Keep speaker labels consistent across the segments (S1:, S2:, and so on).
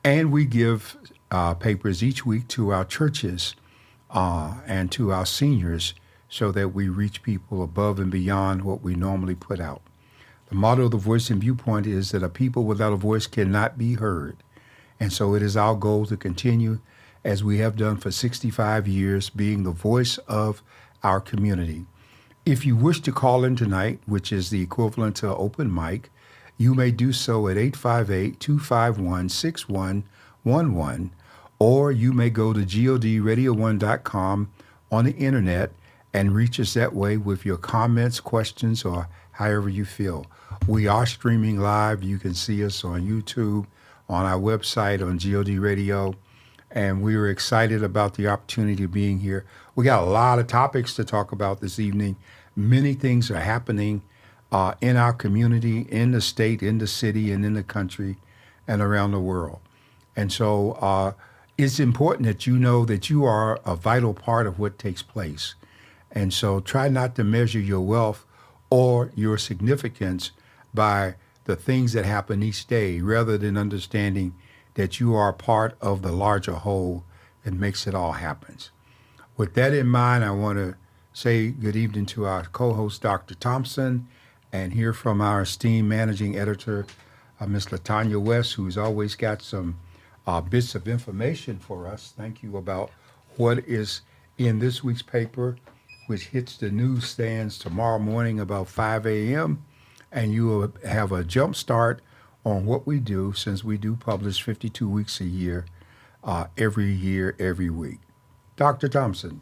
S1: And we give papers each week to our churches and to our seniors so that we reach people above and beyond what we normally put out. The motto of the Voice and Viewpoint is that a people without a voice cannot be heard. And so it is our goal to continue, as we have done for 65 years, being the voice of our community. If you wish to call in tonight, which is the equivalent to open mic, you may do so at 858-251-6111, or you may go to godradio1.com on the internet and reach us that way with your comments, questions, or however you feel. We are streaming live. You can see us on YouTube, on our website, on GOD Radio, and we are excited about the opportunity of being here. We got a lot of topics to talk about this evening. Many things are happening in our community, in the state, in the city, and in the country, and around the world. And so it's important that you know that you are a vital part of what takes place. And so try not to measure your wealth or your significance by the things that happen each day, rather than understanding that you are part of the larger whole that makes it all happen. With that in mind, I want to say good evening to our co-host, Dr. Thompson, and hear from our esteemed managing editor, Ms. LaTanya West, who's always got some bits of information for us. Thank you about what is in this week's paper, which hits the newsstands tomorrow morning about 5 a.m., and you will have a jump start on what we do, since we do publish 52 weeks a year, every week. Dr. Thompson.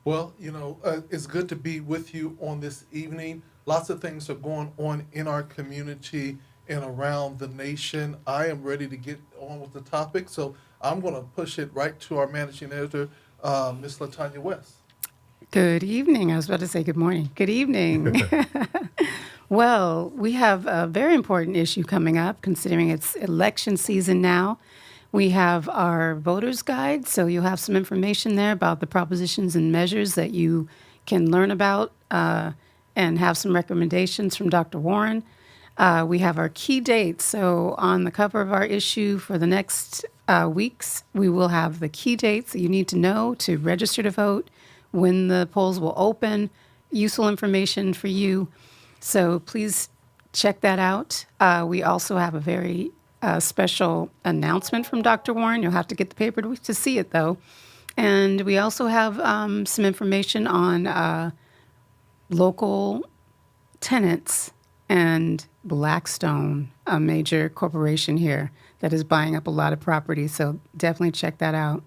S2: Well, it's good to be with you on this evening. Lots of things are going on in our community and around the nation. I am ready to get on with the topic, so I'm going to push it right to our managing editor, Ms. LaTanya West.
S3: Good evening. I was about to say good morning. Good evening. Well, we have a very important issue coming up, considering it's election season now. We have our voter's guide, so you'll have some information there about the propositions and measures that you can learn about and have some recommendations from Dr. Warren. We have our key dates. So on the cover of our issue for the next weeks, we will have the key dates that you need to know to register to vote, when the polls will open, useful information for you. So please check that out. We also have a very special announcement from Dr. Warren. You'll have to get the paper to see it, though. And we also have some information on local tenants and Blackstone, a major corporation here that is buying up a lot of property. So definitely check that out.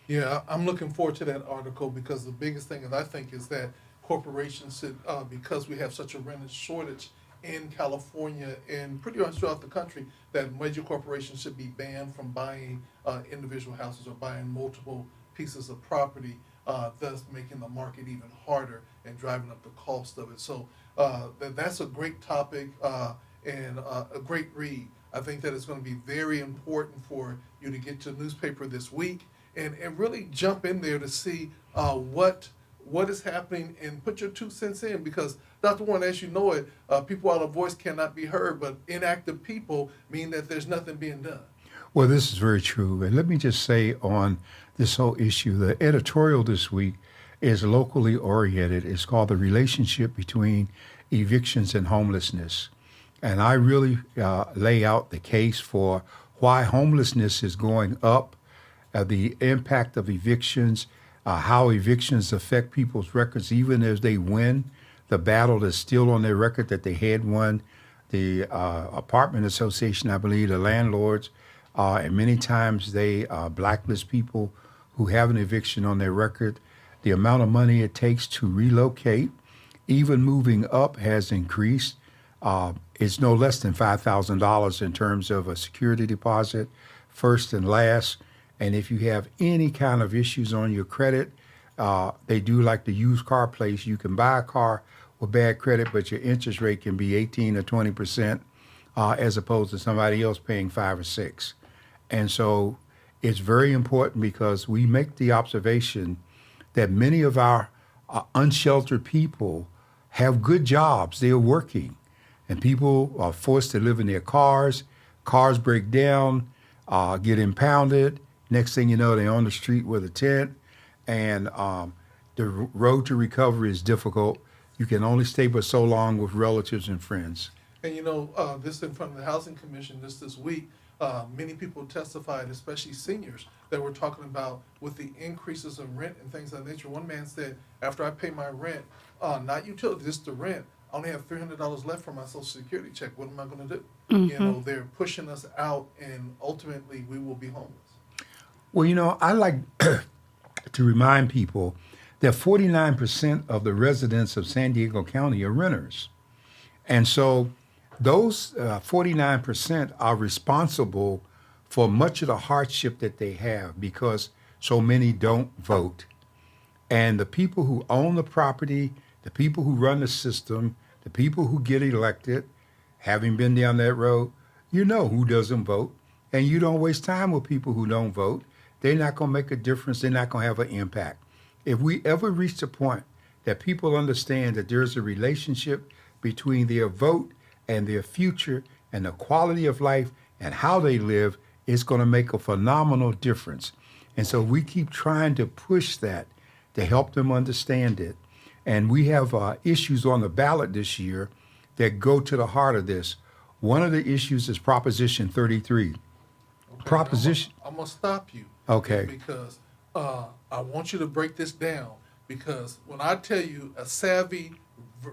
S2: Yeah, I'm looking forward to that article, because the biggest thing that I think is that corporations should, because we have such a rental shortage in California and pretty much throughout the country, that major corporations should be banned from buying individual houses or buying multiple pieces of property, thus making the market even harder and driving up the cost of it. So that's a great topic and a great read. I think that it's going to be very important for you to get to the newspaper this week and really jump in there to see what is happening and put your 2 cents in, because Dr. Warren, as you know it, people without a voice cannot be heard, but inactive people mean that there's nothing being done.
S1: Well, this is very true. And let me just say on this whole issue, the editorial this week is locally oriented. It's called The Relationship Between Evictions and Homelessness. And I really lay out the case for why homelessness is going up, the impact of evictions, how evictions affect people's records, even as they win the battle that's still on their record that they had won. The apartment association, I believe, the landlords, and many times they blacklist people who have an eviction on their record. The amount of money it takes to relocate, even moving up, has increased. It's no less than $5,000 in terms of a security deposit, first and last. And if you have any kind of issues on your credit, they do like the used car place. You can buy a car with bad credit, but your interest rate can be 18 or 20%, as opposed to somebody else paying 5 or 6. And so it's very important, because we make the observation that many of our unsheltered people have good jobs. They're working, and people are forced to live in their cars. Cars break down. get impounded. Next thing you know, they're on the street with a tent, and the road to recovery is difficult. You can only stay but so long with relatives and friends.
S2: And this in front of the Housing Commission this week, many people testified, especially seniors, that were talking about with the increases in rent and things of that nature. One man said, after I pay my rent, not utilities, just the rent, I only have $300 left for my Social Security check. What am I going to do? They're pushing us out, and ultimately we will be homeless.
S1: Well, I like to remind people that 49% of the residents of San Diego County are renters. And so those 49% are responsible for much of the hardship that they have because so many don't vote. And the people who own the property, the people who run the system, the people who get elected, having been down that road, you know who doesn't vote. And you don't waste time with people who don't vote. They're not going to make a difference. They're not going to have an impact. If we ever reach the point that people understand that there's a relationship between their vote and their future and the quality of life and how they live, it's going to make a phenomenal difference. And so we keep trying to push that to help them understand it. And we have issues on the ballot this year that go to the heart of this. One of the issues is Proposition 33.
S2: Okay,
S1: Proposition.
S2: I'm going to stop you.
S1: Okay.
S2: Because I want you to break this down. Because when I tell you a savvy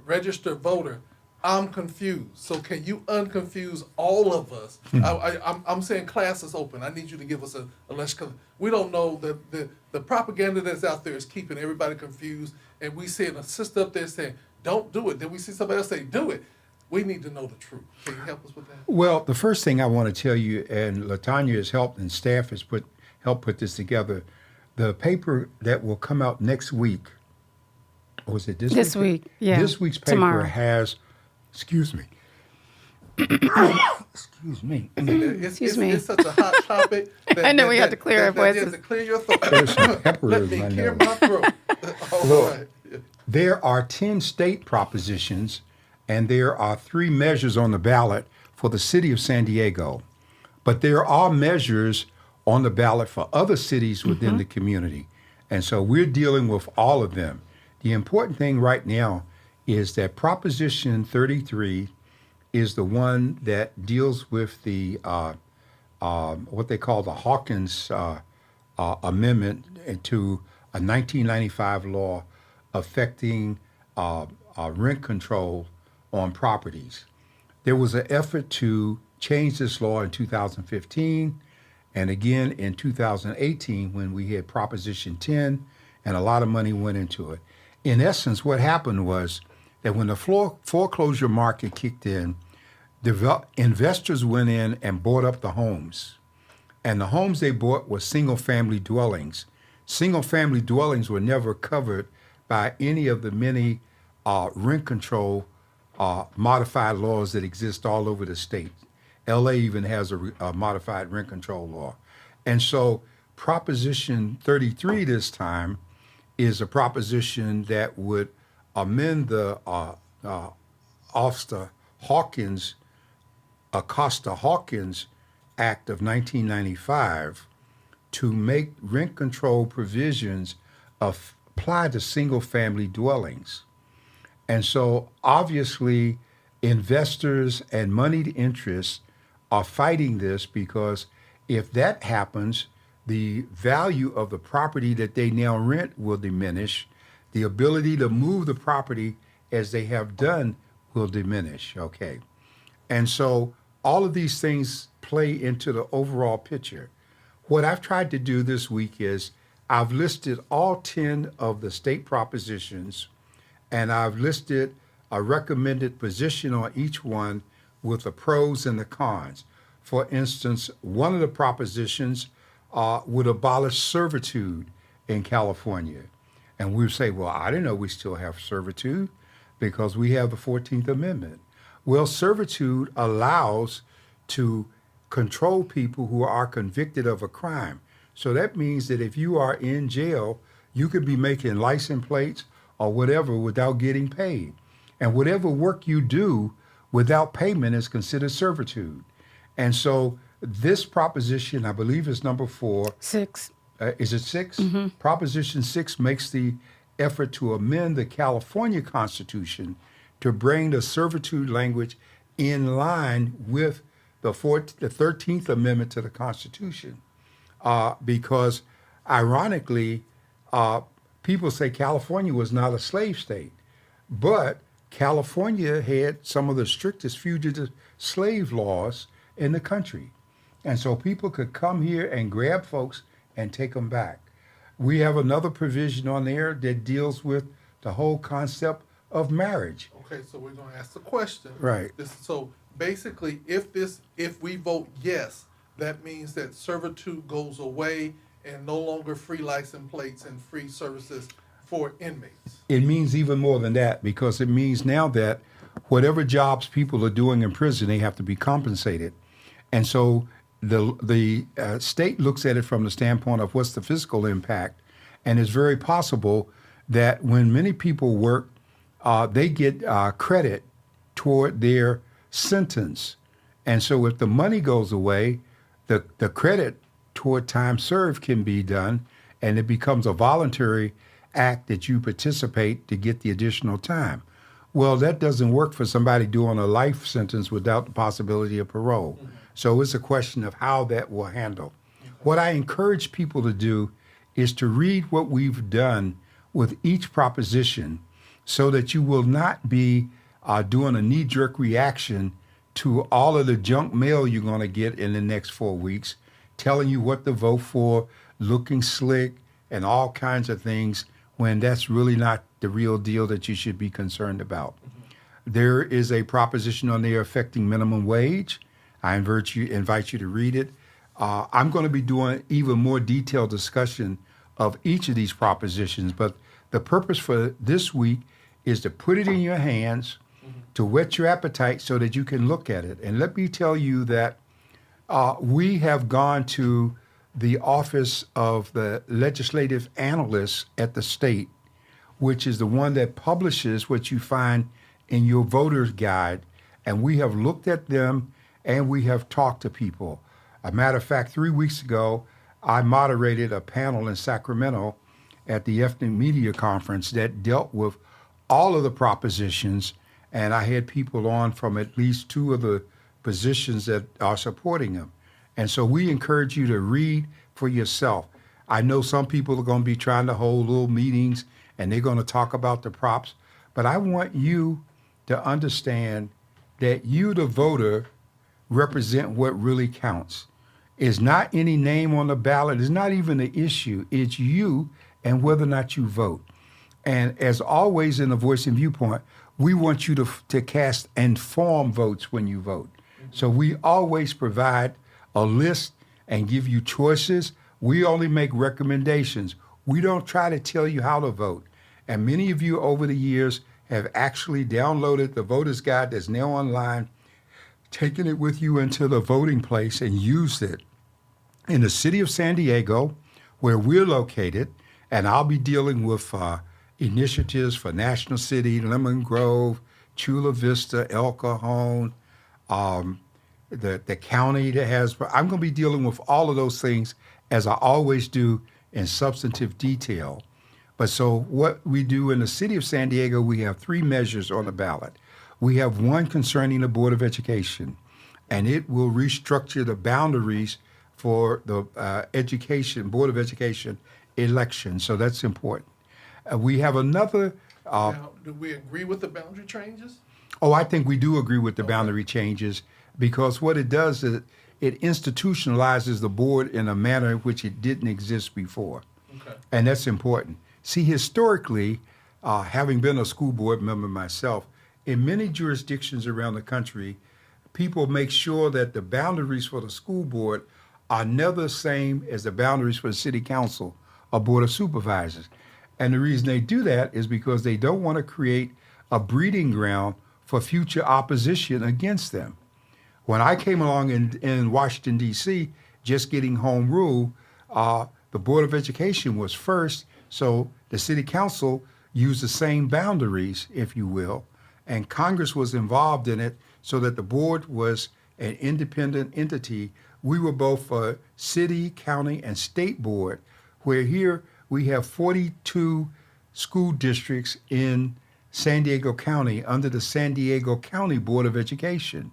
S2: registered voter, I'm confused. So can you unconfuse all of us? I'm saying class is open. I need you to give us a lesson. We don't know the propaganda that's out there is keeping everybody confused. And we see a sister up there saying, don't do it. Then we see somebody else say, do it. We need to know the truth. Can you help us with that?
S1: Well, the first thing I want to tell you, and LaTanya has helped and staff has helped put this together, the paper that will come out next week, or is it this week?
S3: This week, yeah.
S1: This week's paper
S3: Tomorrow.
S1: has, excuse me. Excuse me.
S3: Excuse me.
S2: It's such a hot topic.
S3: I know we have to clear our
S2: You have
S3: voices.
S2: to clear your throat.
S1: There's some pepper
S2: Let
S1: in
S2: me
S1: my
S2: clear
S1: nose.
S2: my throat. All
S1: Look.
S2: right.
S1: There are 10 state propositions, and there are 3 measures on the ballot for the city of San Diego. But there are measures on the ballot for other cities within the community. And so we're dealing with all of them. The important thing right now is that Proposition 33 is the one that deals with the what they call the Hawkins amendment to a 1995 law affecting rent control on properties. There was an effort to change this law in 2015 and again in 2018 when we had Proposition 10 and a lot of money went into it. In essence, what happened was that when the foreclosure market kicked in, investors went in and bought up the homes. And the homes they bought were single-family dwellings. Single-family dwellings were never covered by any of the many rent control modified laws that exist all over the state. LA even has a modified rent control law. And so Proposition 33 this time is a proposition that would amend the Acosta-Hawkins Act of 1995 to make rent control provisions apply to single-family dwellings. And so obviously investors and moneyed interests are fighting this because if that happens, the value of the property that they now rent will diminish. The ability to move the property as they have done will diminish, okay? And so all of these things play into the overall picture. What I've tried to do this week is I've listed all 10 of the state propositions, and I've listed a recommended position on each one with the pros and the cons. For instance, one of the propositions would abolish servitude in California. And we would say, well, I didn't know we still have servitude because we have the 14th Amendment. Well, servitude allows to control people who are convicted of a crime. So that means that if you are in jail, you could be making license plates or whatever without getting paid. And whatever work you do without payment is considered servitude. And so this proposition, I believe, is number 4.
S3: 6.
S1: Is it 6? Proposition 6 makes the effort to amend the California Constitution to bring the servitude language in line with the 13th Amendment to the Constitution. Because, ironically, people say California was not a slave state, but California had some of the strictest fugitive slave laws in the country. And so people could come here and grab folks and take them back. We have another provision on there that deals with the whole concept of marriage.
S2: Okay, so we're going to ask the question.
S1: Right.
S2: So basically, if we vote yes, that means that servitude goes away and no longer free license plates and free services for inmates.
S1: It means even more than that, because it means now that whatever jobs people are doing in prison, they have to be compensated. And so the state looks at it from the standpoint of what's the fiscal impact. And it's very possible that when many people work, they get credit toward their sentence. And so if the money goes away, the credit toward time served can be done, and it becomes a voluntary act that you participate to get the additional time. Well, that doesn't work for somebody doing a life sentence without the possibility of parole. So it's a question of how that will handle. What I encourage people to do is to read what we've done with each proposition so that you will not be doing a knee-jerk reaction to all of the junk mail you're going to get in the next 4 weeks, telling you what to vote for, looking slick, and all kinds of things, when that's really not the real deal that you should be concerned about. There is a proposition on there affecting minimum wage. I invite you to read it. I'm going to be doing even more detailed discussion of each of these propositions, but the purpose for this week is to put it in your hands, to whet your appetite so that you can look at it. And let me tell you that we have gone to the Office of the Legislative Analyst at the state, which is the one that publishes what you find in your voter's guide. And we have looked at them and we have talked to people. A matter of fact, 3 weeks ago, I moderated a panel in Sacramento at the Ethnic Media Conference that dealt with all of the propositions, and I had people on from at least 2 of the positions that are supporting them. And so we encourage you to read for yourself. I know some people are going to be trying to hold little meetings and they're going to talk about the props, but I want you to understand that you, the voter, represent what really counts. It's not any name on the ballot. It's not even the issue. It's you and whether or not you vote. And as always in the Voice and Viewpoint, we want you to cast informed votes when you vote. So we always provide a list and give you choices. We only make recommendations. We don't try to tell you how to vote. And many of you over the years have actually downloaded the voter's guide that's now online, taken it with you into the voting place and used it. In the city of San Diego, where we're located, and I'll be dealing with initiatives for National City, Lemon Grove, Chula Vista, El Cajon, the county that has, I'm going to be dealing with all of those things as I always do in substantive detail. But so what we do in the city of San Diego, we have 3 measures on the ballot. We have one concerning the Board of Education, and it will restructure the boundaries for the Board of Education election. So that's important. We have another.
S2: Now, do we agree with the boundary changes?
S1: Oh, I think we do agree with the boundary changes, because what it does is it institutionalizes the board in a manner in which it didn't exist before.
S2: Okay.
S1: And that's important. See, historically, having been a school board member myself, in many jurisdictions around the country, people make sure that the boundaries for the school board are never the same as the boundaries for the city council or board of supervisors. And the reason they do that is because they don't want to create a breeding ground for future opposition against them. When I came along in Washington, D.C., just getting home rule, the Board of Education was first, so the city council used the same boundaries, if you will, and Congress was involved in it so that the board was an independent entity we were both city, county, and state board, where here we have 42 school districts in San Diego County under the San Diego County Board of Education.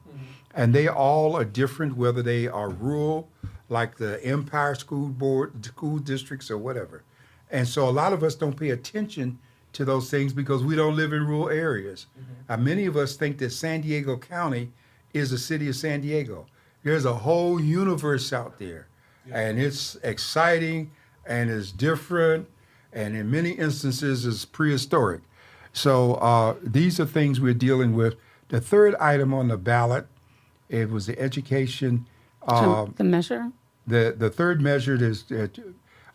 S1: And they all are different, whether they are rural, like the Empire School Board, school districts, or whatever. And so a lot of us don't pay attention to those things because we don't live in rural areas. Many of us think that San Diego County is the city of San Diego. There's a whole universe out there, and it's exciting, and it's different, and in many instances is prehistoric. So these are things we're dealing with. The third item on the ballot, it was the education.
S3: The measure?
S1: The third measure is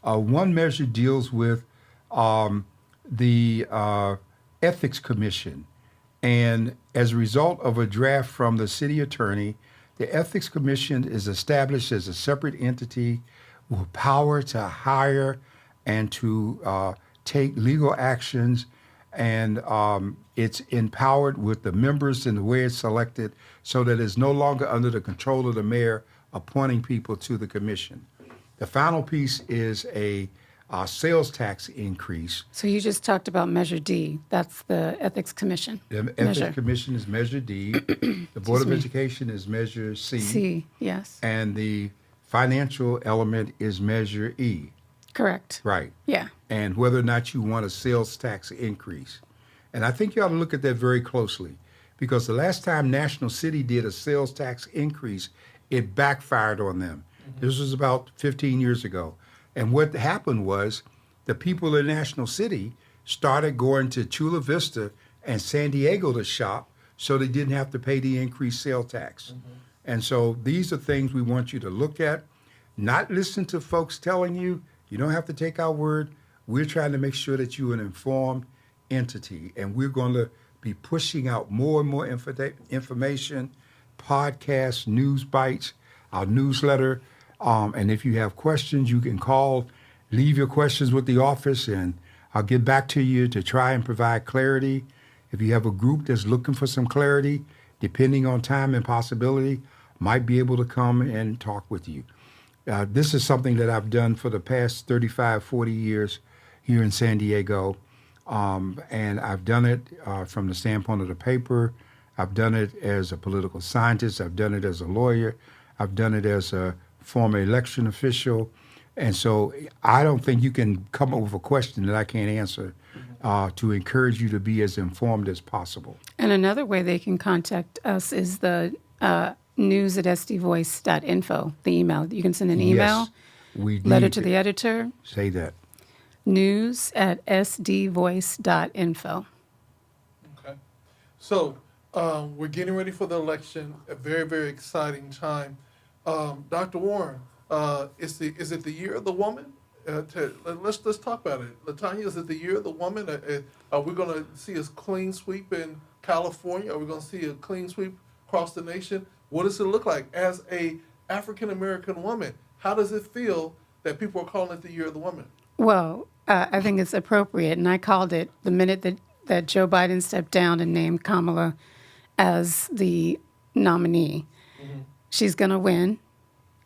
S1: one measure deals with the Ethics Commission. And as a result of a draft from the city attorney, the Ethics Commission is established as a separate entity with power to hire and to take legal actions. And it's empowered with the members and the way it's selected so that it's no longer under the control of the mayor appointing people to the commission. The final piece is a sales tax increase.
S3: So you just talked about Measure D. That's the Ethics Commission.
S1: The
S3: measure.
S1: Ethics Commission is Measure D. The Board of Education is Measure C.
S3: C, yes.
S1: And the financial element is Measure E.
S3: Correct.
S1: Right.
S3: Yeah.
S1: And whether or not you want a sales tax increase. And I think you ought to look at that very closely because the last time National City did a sales tax increase, it backfired on them. This was about 15 years ago. And what happened was the people in National City started going to Chula Vista and San Diego to shop so they didn't have to pay the increased sales tax. And so these are things we want you to look at, not listen to folks telling you. You don't have to take our word. We're trying to make sure that you're an informed entity, and we're going to be pushing out more and more information, podcasts, news bites, our newsletter. And if you have questions, you can call, leave your questions with the office, and I'll get back to you to try and provide clarity. If you have a group that's looking for some clarity, depending on time and possibility, might be able to come and talk with you. This is something that I've done for the past 35, 40 years here in San Diego. And I've done it from the standpoint of the paper. I've done it as a political scientist. I've done it as a lawyer. I've done it as a former election official. And so I don't think you can come up with a question that I can't answer to encourage you to be as informed as possible.
S3: And another way they can contact us is the news@sdvoice.info, the email. You can send an email,
S1: Yes,
S3: letter to the editor,
S1: say that.
S3: news@sdvoice.info.
S2: Okay. So we're getting ready for the election, a very, very exciting time. Dr. Warren, is it the year of the woman? Let's talk about it. Latanya, is it the year of the woman? Are we going to see a clean sweep in California? Are we going to see a clean sweep across the nation? What does it look like as a African American woman? How does it feel that people are calling it the year of the woman?
S3: Well, I think it's appropriate, and I called it the minute that Joe Biden stepped down and named Kamala as the nominee. She's going to win.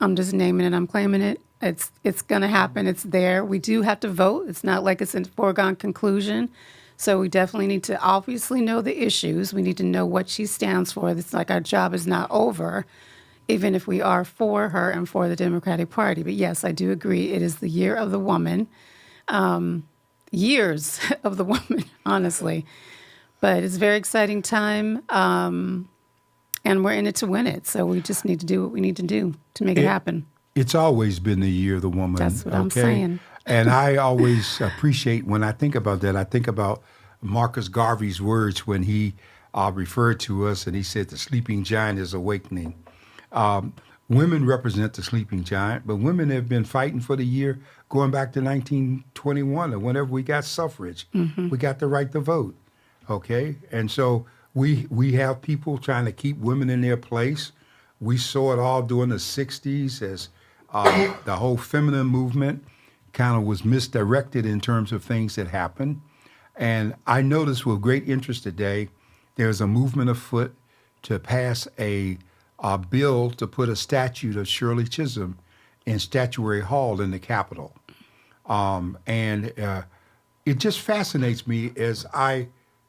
S3: I'm just naming it. I'm claiming it. It's going to happen. It's there. We do have to vote. It's not like it's a foregone conclusion. So we definitely need to obviously know the issues. We need to know what she stands for. It's like our job is not over, even if we are for her and for the Democratic Party. But yes, I do agree. It is the year of the woman. Years of the woman, honestly. But it's a very exciting time. And we're in it to win it. So we just need to do what we need to do to make it happen.
S1: It's always been the year of the woman.
S3: That's what I'm saying.
S1: And I always appreciate when I think about that, I think about Marcus Garvey's words when he referred to us and he said the sleeping giant is awakening. Women represent the sleeping giant, but women have been fighting for the year going back to 1921 or whenever we got suffrage. We got the right to vote, okay? And so we have people trying to keep women in their place. We saw it all during the 60s as the whole feminine movement kind of was misdirected in terms of things that happened. And I noticed with great interest today, there's a movement afoot to pass a a bill to put a statue of Shirley Chisholm in Statuary Hall in the Capitol. And it just fascinates me as I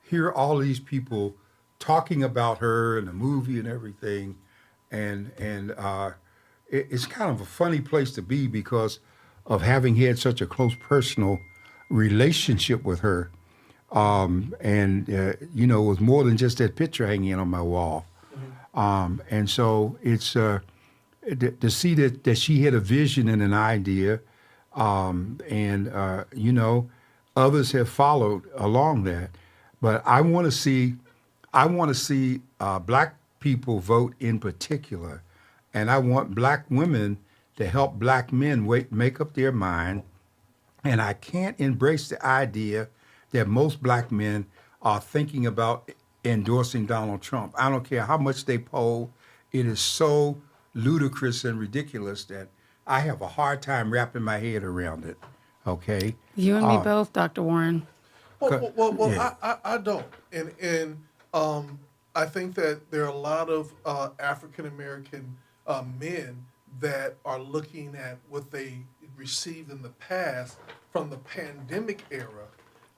S1: hear all these people talking about her and the movie and everything. And it's kind of a funny place to be because of having had such a close personal relationship with her. It was more than just that picture hanging on my wall. And so it's to see that she had a vision and an idea, others have followed along that. But I want to see black people vote in particular, and I want black women to help black men make up their mind. And I can't embrace the idea that most black men are thinking about endorsing Donald Trump. I don't care how much they poll. It is so ludicrous and ridiculous that I have a hard time wrapping my head around it. Okay?
S3: You and me both, Dr. Warren.
S2: Well,
S1: Yeah.
S2: I don't, and I think that there are a lot of African American men that are looking at what they received in the past from the pandemic era,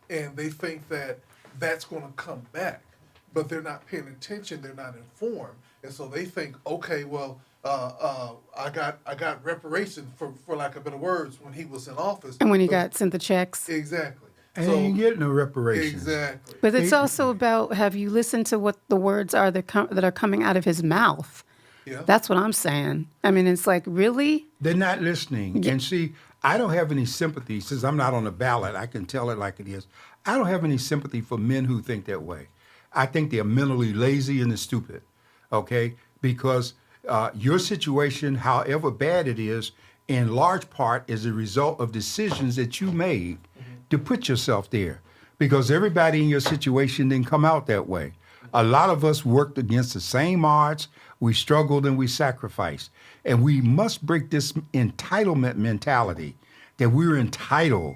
S2: and they think that that's going to come back, but they're not paying attention. They're not informed, and so they think, okay, well, I got reparations for lack of better words when he was in office,
S3: And when he got sent the checks.
S2: exactly.
S1: And you ain't getting no reparations.
S2: Exactly.
S3: But it's also about, have you listened to what the words are that are coming out of his mouth?
S2: Yeah.
S3: That's what I'm saying. I mean, it's like, really?
S1: They're not listening. And see, I don't have any sympathy, since I'm not on the ballot, I can tell it like it is. I don't have any sympathy for men who think that way. I think they're mentally lazy and they're stupid, okay? Because your situation, however bad it is, in large part is a result of decisions that you made to put yourself there. Because everybody in your situation didn't come out that way. A lot of us worked against the same odds. We struggled and we sacrificed. And we must break this entitlement mentality that we're entitled.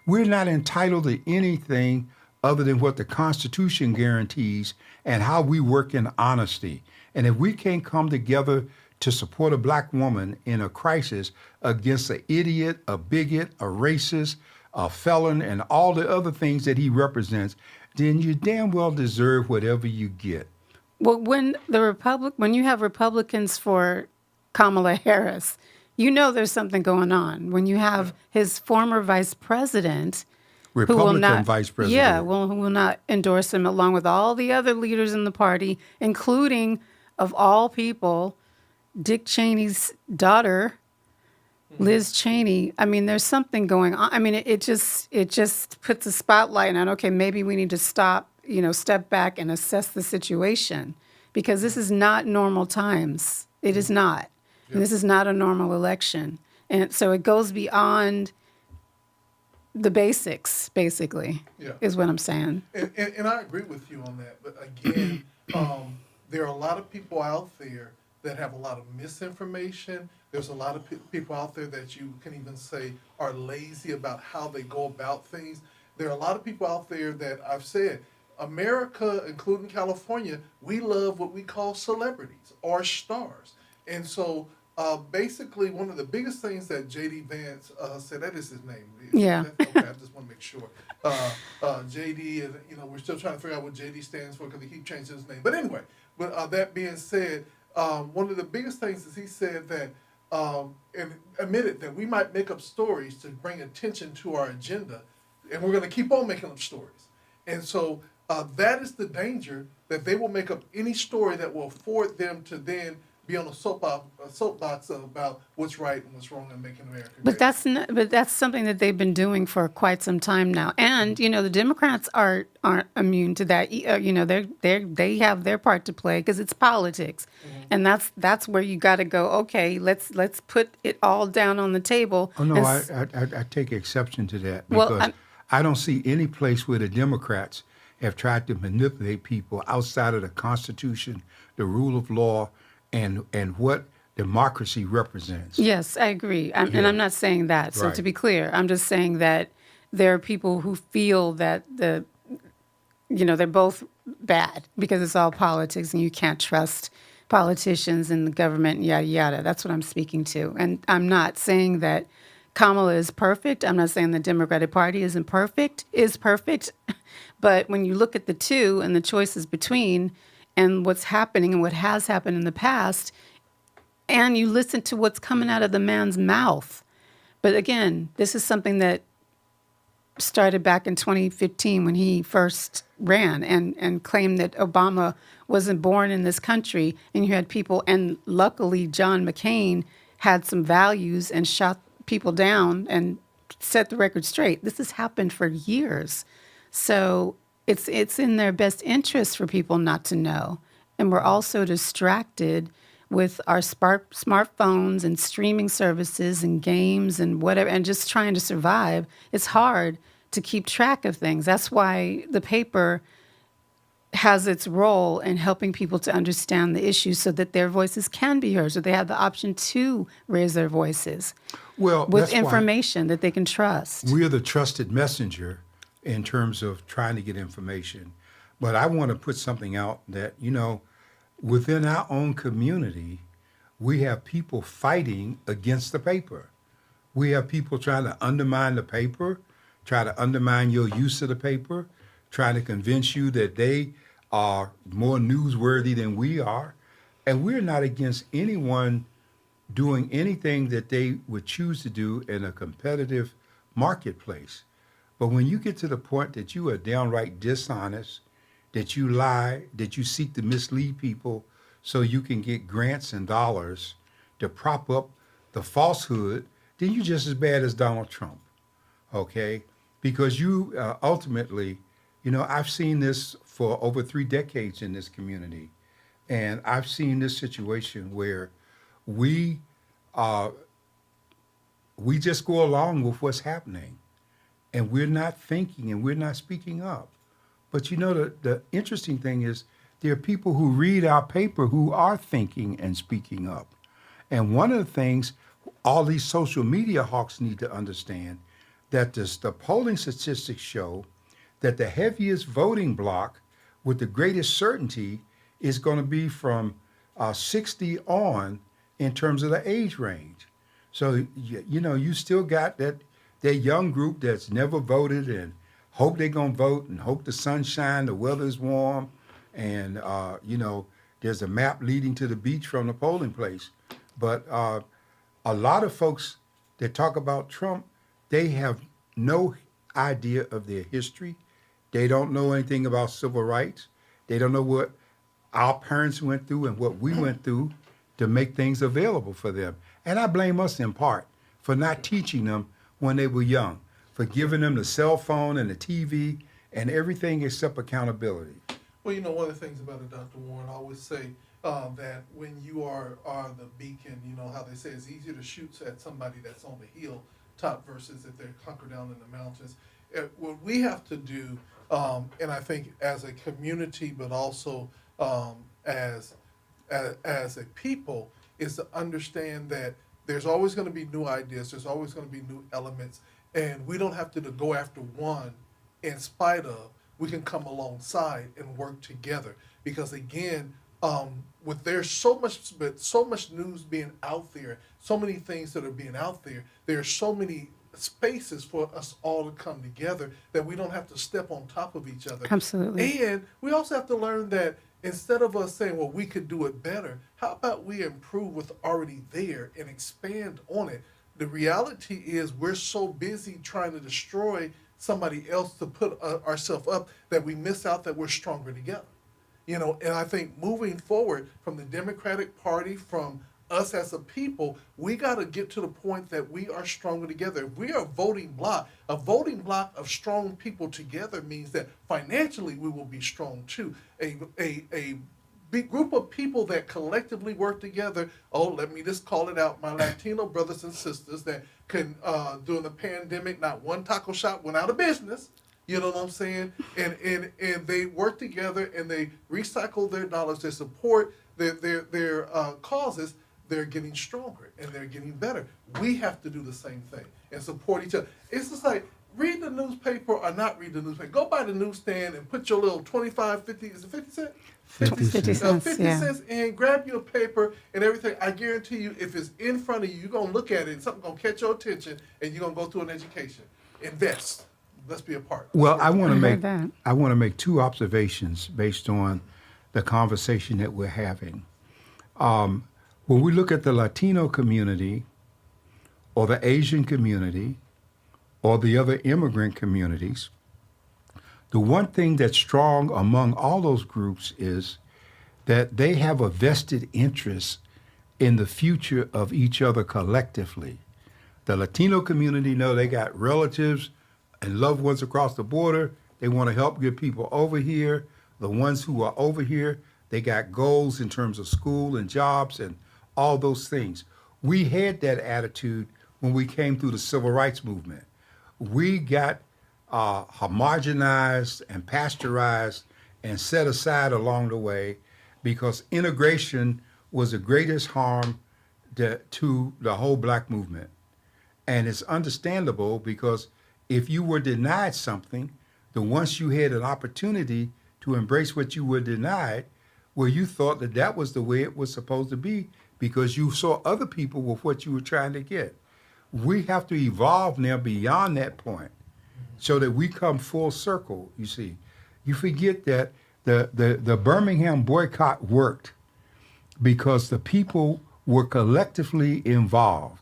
S1: We're not entitled to anything other than what the Constitution guarantees and how we work in honesty. And if we can't come together to support a black woman in a crisis against an idiot, a bigot, a racist, a felon, and all the other things that he represents, then you damn well deserve whatever you get.
S3: Well, when you have Republicans for Kamala Harris, you know there's something going on. When you have his former vice president,
S1: Republican vice president.
S3: who will not endorse him, along with all the other leaders in the party, including, of all people, Dick Cheney's daughter, Liz Cheney. I mean, there's something going on. I mean, it just puts a spotlight on, okay, maybe we need to step back and assess the situation, because this is not normal times. It is not. And this is not a normal election. And so it goes beyond the basics, basically, is what I'm saying.
S2: And I agree with you on that. But again, there are a lot of people out there that have a lot of misinformation. There's a lot of people out there that you can even say are lazy about how they go about things. There are a lot of people out there that I've said, America, including California, we love what we call celebrities or stars. And so basically one of the biggest things that J.D. Vance said, that is his name.
S3: Yeah.
S2: Okay, I just want to make sure. J.D., we're still trying to figure out what J.D. stands for because he keeps changing his name. But anyway, that being said, one of the biggest things is he said that, and admitted that we might make up stories to bring attention to our agenda, and we're going to keep on making up stories. And so that is the danger, that they will make up any story that will afford them to then be on a soapbox about what's right and what's wrong in making America great.
S3: But that's something that they've been doing for quite some time now. And the Democrats aren't immune to that. They have their part to play because it's politics, and that's where you got to go. Okay, let's put it all down on the table.
S1: Oh no, I take exception to that because I don't see any place where the Democrats have tried to manipulate people outside of the Constitution, the rule of law, and what democracy represents.
S3: Yes, I agree. And I'm not saying that. So
S1: Right.
S3: to be clear, I'm just saying that there are people who feel that they're both bad because it's all politics and you can't trust politicians and the government, and yada, yada. That's what I'm speaking to. And I'm not saying that Kamala is perfect. I'm not saying the Democratic Party is perfect. But when you look at the two and the choices between and what's happening and what has happened in the past, and you listen to what's coming out of the man's mouth. But again, this is something that started back in 2015 when he first ran and claimed that Obama wasn't born in this country. And you had people, and luckily John McCain had some values and shot people down and set the record straight. This has happened for years. So it's in their best interest for people not to know. And we're also distracted with our smartphones and streaming services and games and whatever, and just trying to survive. It's hard to keep track of things. That's why the paper has its role in helping people to understand the issues so that their voices can be heard, so they have the option to raise their voices
S1: Well,
S3: with
S1: that's why
S3: information that they can trust.
S1: we're the trusted messenger in terms of trying to get information. But I want to put something out that, within our own community, we have people fighting against the paper. We have people trying to undermine the paper, try to undermine your use of the paper, trying to convince you that they are more newsworthy than we are. And we're not against anyone doing anything that they would choose to do in a competitive marketplace. But when you get to the point that you are downright dishonest, that you lie, that you seek to mislead people so you can get grants and dollars to prop up the falsehood, then you're just as bad as Donald Trump, okay? Because you ultimately, I've seen this for over 3 decades in this community, and I've seen this situation where we just go along with what's happening, and we're not thinking and we're not speaking up. But the interesting thing is there are people who read our paper who are thinking and speaking up. And one of the things all these social media hawks need to understand that the polling statistics show that the heaviest voting bloc with the greatest certainty is going to be from 60 on in terms of the age range. So, you still got that young group that's never voted and hope they're going to vote and hope the sun's shine, the weather's warm, and, there's a map leading to the beach from the polling place. But a lot of folks that talk about Trump, they have no idea of their history. They don't know anything about civil rights. They don't know what our parents went through and what we went through to make things available for them. And I blame us in part for not teaching them when they were young, for giving them the cell phone and the TV and everything except accountability.
S2: Well, one of the things about it, Dr. Warren, I always say that when you are the beacon, how they say it's easier to shoot at somebody that's on the hilltop versus if they're hunkered down in the mountains. What we have to do, and I think as a community, but also as a people, is to understand that there's always going to be new ideas, there's always going to be new elements, and we don't have to go after one in spite of. We can come alongside and work together because again, with there's so much news being out there, so many things that are being out there, there are so many spaces for us all to come together that we don't have to step on top of each other.
S3: Absolutely.
S2: And we also have to learn that instead of us saying, well, we could do it better, how about we improve what's already there and expand on it? The reality is we're so busy trying to destroy somebody else to put ourselves up that we miss out that we're stronger together. And I think moving forward from the Democratic Party, from us as a people, we got to get to the point that we are stronger together. If we are a voting bloc of strong people together means that financially we will be strong too. A big group of people that collectively work together. Oh, let me just call it out. My Latino brothers and sisters that can, during the pandemic, not one taco shop went out of business. You know what I'm saying? And they work together and they recycle their dollars. They support their causes. They're getting stronger and they're getting better. We have to do the same thing and support each other. It's just like read the newspaper or not read the newspaper. Go by the newsstand and put your little 25, 50, is it 50 cents?
S1: 50 cents.
S2: 50
S3: yeah.
S2: cents and grab your paper and everything. I guarantee you, if it's in front of you, you're going to look at it and something's going to catch your attention and you're going to go through an education. Invest. Let's be a part.
S1: Well, I want to
S3: heard
S1: make
S3: that.
S1: two observations based on the conversation that we're having. When we look at the Latino community, or the Asian community, or the other immigrant communities, the one thing that's strong among all those groups is that they have a vested interest in the future of each other collectively. The Latino community know they got relatives and loved ones across the border. They want to help get people over here. The ones who are over here, they got goals in terms of school and jobs and all those things. We had that attitude when we came through the civil rights movement. We got homogenized and pasteurized and set aside along the way because integration was the greatest harm to the whole black movement. And it's understandable because if you were denied something, then once you had an opportunity to embrace what you were denied, well, you thought that that was the way it was supposed to be because you saw other people with what you were trying to get. We have to evolve now beyond that point so that we come full circle, you see. You forget that the Birmingham boycott worked because the people were collectively involved.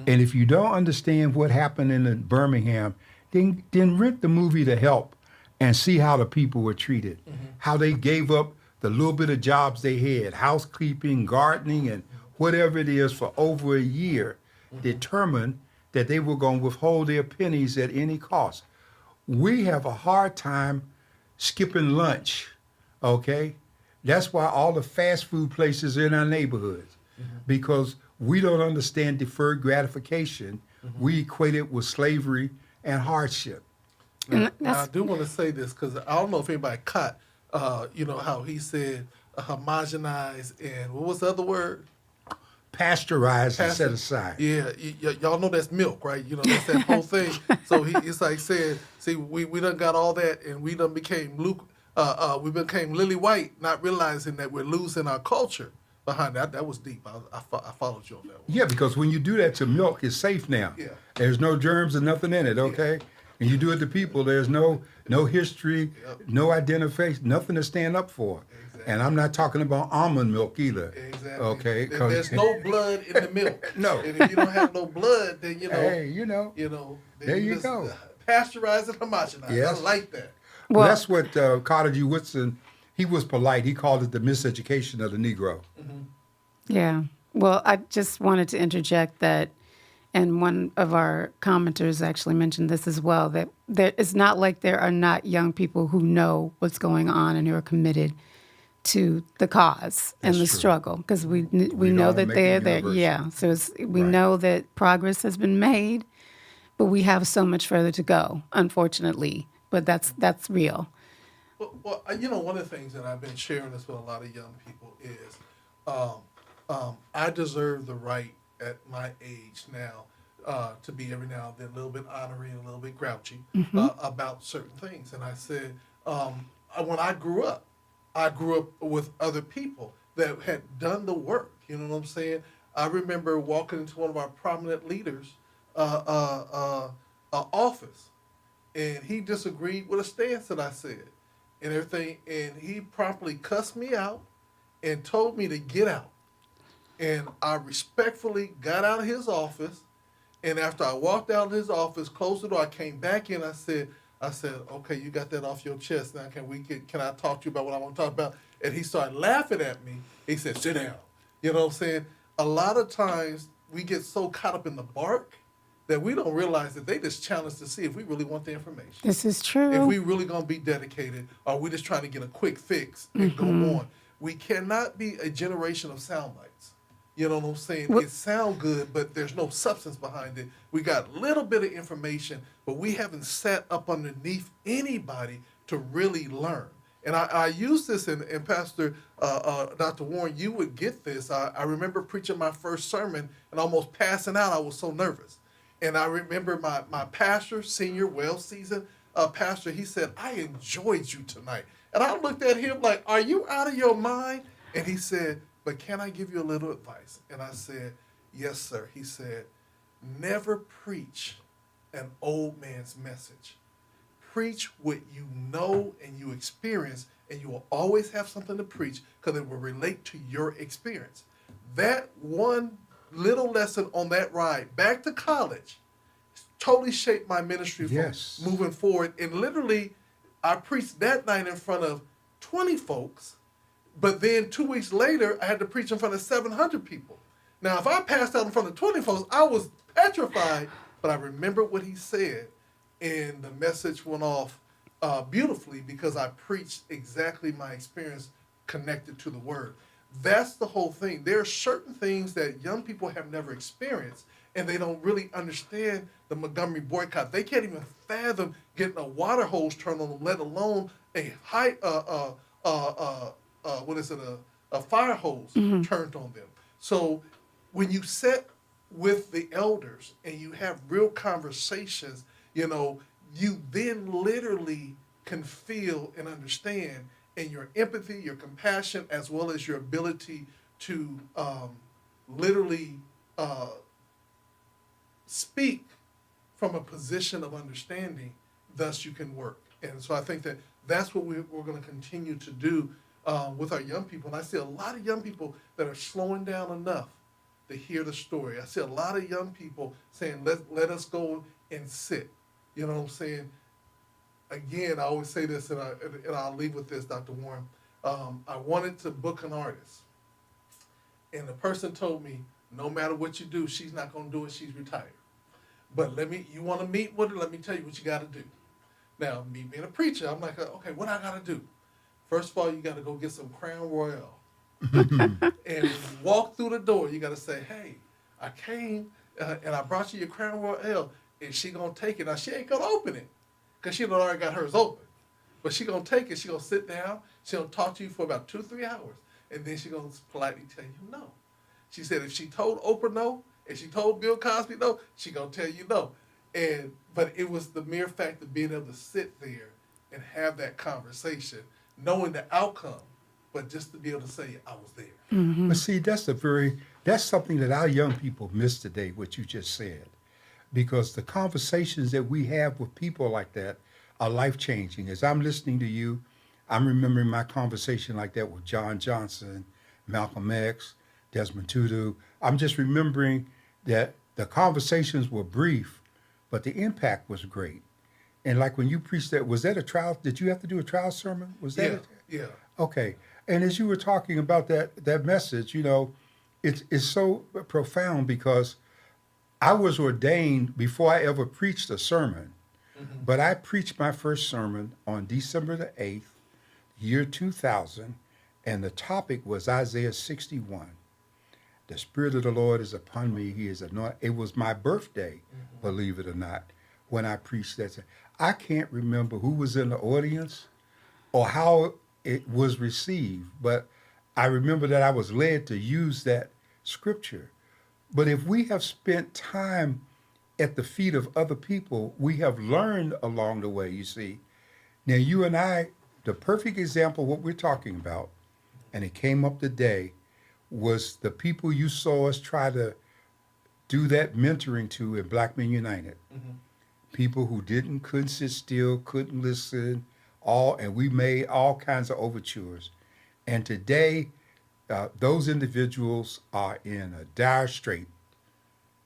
S1: And if you don't understand what happened in Birmingham, then rent the movie to help and see how the people were treated, how they gave up the little bit of jobs they had, housekeeping, gardening, and whatever it is for over a year, determined that they were going to withhold their pennies at any cost. We have a hard time skipping lunch, okay? That's why all the fast food places are in our neighborhoods, because we don't understand deferred gratification. We equate it with slavery and hardship.
S2: Now, I do want to say this because I don't know if anybody caught, how he said homogenized and what was the other word?
S1: Pasteurized and set aside.
S2: Yeah, y'all know that's milk, right? You know, that's that whole thing. So it's like saying, see, we done got all that and we done became we became lily white, not realizing that we're losing our culture behind that. That was deep. I followed you on that one.
S1: Yeah, because when you do that to milk, it's safe now.
S2: Yeah.
S1: There's no germs or nothing in it, okay? And you do it to people, there's no history, no identification, nothing to stand up for.
S2: Exactly.
S1: And I'm not talking about almond milk either.
S2: Exactly.
S1: Okay.
S2: There's no blood in the milk.
S1: No.
S2: And if you don't have no blood, then
S1: Hey,
S2: then
S1: there you
S2: just
S1: go.
S2: Pasteurize and homogenize.
S1: Yes.
S2: I like that.
S1: Well, that's what Carter G. Woodson, he was polite. He called it the miseducation of the Negro.
S3: Yeah. Well, I just wanted to interject that, and one of our commenters actually mentioned this as well, that it's not like there are not young people who know what's going on and who are committed to the cause and the struggle, because we know that they're there. Yeah. So we know that progress has been made, but we have so much further to go, unfortunately. But that's real.
S2: Well, one of the things that I've been sharing this with a lot of young people is I deserve the right at my age now to be every now and then a little bit honorary and a little bit grouchy about certain things. And I said, when I grew up with other people that had done the work. You know what I'm saying? I remember walking into one of our prominent leaders' office, and he disagreed with a stance that I said and everything, and he promptly cussed me out and told me to get out. And I respectfully got out of his office, and after I walked out of his office, closed the door, I came back in, I said, okay, you got that off your chest now. Can I talk to you about what I want to talk about? And he started laughing at me. He said, sit down. You know what I'm saying? A lot of times we get so caught up in the bark that we don't realize that they just challenge to see if we really want the information.
S3: This is true.
S2: If we really going to be dedicated, or we just trying to get a quick fix and go on. We cannot be a generation of sound bites. You know what I'm saying? It sounds good, but there's no substance behind it. We got a little bit of information, but we haven't sat up underneath anybody to really learn. And I use this, and Pastor Dr. Warren, you would get this. I remember preaching my first sermon and almost passing out. I was so nervous. And I remember my pastor, senior, well-seasoned pastor, he said, I enjoyed you tonight. And I looked at him like, are you out of your mind? And he said, but can I give you a little advice? And I said, yes, sir. He said, never preach an old man's message. Preach what you know and you experience, and you will always have something to preach because it will relate to your experience. That one little lesson on that ride back to college totally shaped my ministry from
S1: Yes.
S2: moving forward. And literally, I preached that night in front of 20 folks, but then 2 weeks later, I had to preach in front of 700 people. Now, if I passed out in front of 20 folks, I was petrified, but I remembered what he said, and the message went off beautifully because I preached exactly my experience connected to the word. That's the whole thing. There are certain things that young people have never experienced, and they don't really understand the Montgomery boycott. They can't even fathom getting a water hose turned on them, let alone a a fire hose turned on them. So when you sit with the elders and you have real conversations, you then literally can feel and understand, and your empathy, your compassion, as well as your ability to literally speak from a position of understanding, thus you can work. And so I think that that's what we're going to continue to do with our young people. And I see a lot of young people that are slowing down enough to hear the story. I see a lot of young people saying, let us go and sit. You know what I'm saying? Again, I always say this, and I'll leave with this, Dr. Warren. I wanted to book an artist. And the person told me, no matter what you do, she's not going to do it. She's retired. But you want to meet with her? Let me tell you what you got to do. Now, me being a preacher, I'm like, okay, what I got to do? First of all, you got to go get some Crown Royale. And when you walk through the door, you got to say, hey, I came and I brought you your Crown Royale. And she going to take it. Now, she ain't going to open it because she done already got hers open. But she going to take it. She going to sit down. She going to talk to you for about 2-3 hours. And then she going to politely tell you no. She said if she told Oprah no, and she told Bill Cosby no, she going to tell you no. But it was the mere fact of being able to sit there and have that conversation, knowing the outcome, but just to be able to say, I was there.
S3: Mm-hmm.
S1: But see, that's something that our young people miss today, what you just said. Because the conversations that we have with people like that are life-changing. As I'm listening to you, I'm remembering my conversation like that with John Johnson, Malcolm X, Desmond Tutu. I'm just remembering that the conversations were brief, but the impact was great. And like when you preached that, was that a trial? Did you have to do a trial sermon? Was that
S2: Yeah.
S1: Okay. And as you were talking about that message, it's so profound because I was ordained before I ever preached a sermon. Mm-hmm. But I preached my first sermon on December the 8th, year 2000, and the topic was Isaiah 61. The Spirit of the Lord is upon me. He is anointed. It was my birthday, believe it or not, when I preached that. I can't remember who was in the audience or how it was received, but I remember that I was led to use that scripture. But if we have spent time at the feet of other people, we have learned along the way, you see. Now, you and I, the perfect example of what we're talking about, and it came up today, was the people you saw us try to do that mentoring to in Black Men United. Mm-hmm. People who couldn't sit still, couldn't listen, and we made all kinds of overtures. And today, those individuals are in a dire strait,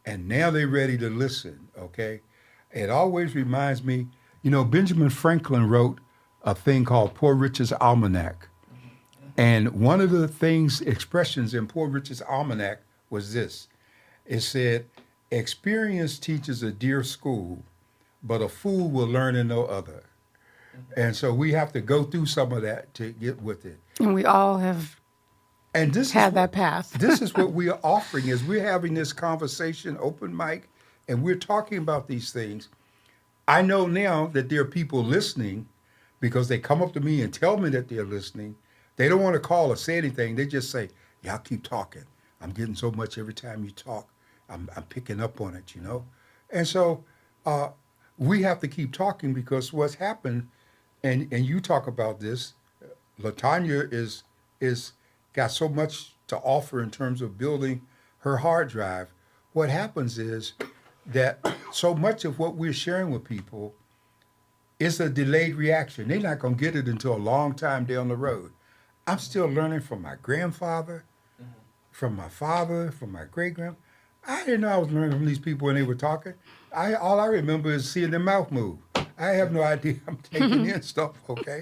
S1: and now they're ready to listen, okay? It always reminds me, Benjamin Franklin wrote a thing called Poor Richard's Almanac. And one of the expressions in Poor Richard's Almanac was this. It said, experience teaches a dear school, but a fool will learn in no other. And so we have to go through some of that to get with it.
S3: And we all have had that path.
S1: This is what we are offering is we're having this conversation, open mic, and we're talking about these things. I know now that there are people listening because they come up to me and tell me that they're listening. They don't want to call or say anything. They just say, y'all keep talking. I'm getting so much every time you talk. I'm picking up on it, And so uh, we have to keep talking because what's happened, and you talk about this, Latanya is got so much to offer in terms of building her hard drive. What happens is that so much of what we're sharing with people is a delayed reaction. They're not going to get it until a long time down the road. I'm still learning from my grandfather, from my father, from my great grand. I didn't know I was learning from these people when they were talking. All I remember is seeing their mouth move. I have no idea I'm taking in stuff, okay?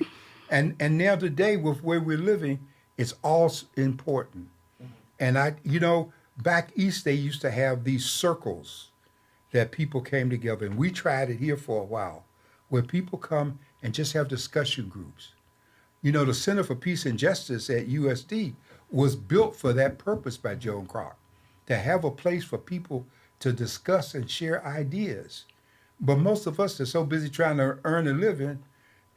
S1: And now today with where we're living, it's all important. And back east they used to have these circles that people came together, and we tried it here for a while, where people come and just have discussion groups. The Center for Peace and Justice at USD was built for that purpose by Joan Kroc, to have a place for people to discuss and share ideas. But most of us are so busy trying to earn a living